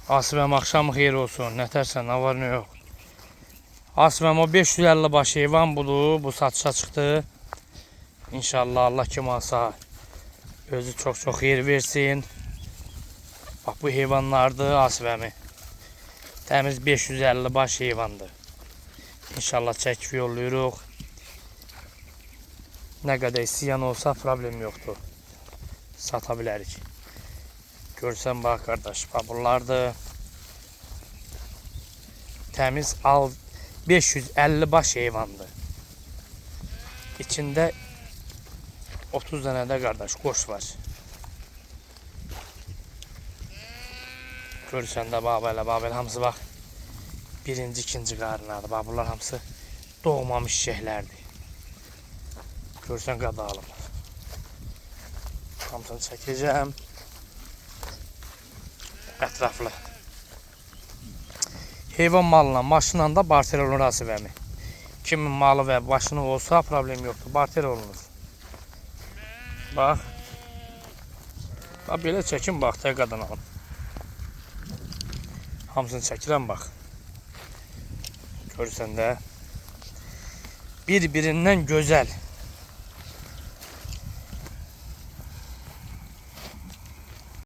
Asibəm axşam xeyir olsun. Nətərsən, nə var, nə yox. Asibəm o 550 baş heyvan budur. Bu satışa çıxdı. İnşallah Allah kim alsa özü çox xeyir versin. Bax bu heyvanlardır Asibəmi. Təmiz 550 baş heyvandır. İnşallah çəkib yollayırıq. Nə qədər istəyən olsa problem yoxdur. Sata bilərik. Görsən bax qardaş, bax bunlardır. Təmiz 550 baş heyvandır. İçində 30 dənə də qardaş qoş var. Görürsən də bax belə hamısı bax birinci, ikinci qarınlardır. Bax bunlar hamısı doğmamış çiçəklərdir. Görürsən qadağalım. Hamısını çəkəcəm. Ətraflı. Heyvan malına, maşınla da barter olunur Asibəmi. Kimin malı və başını olsa problem yoxdur. Barter olunur. Bax. Bax belə çəkin bax dəqiqadan alın. Hamısını çəkirəm bax. Görürsən də. Bir-birindən gözəl.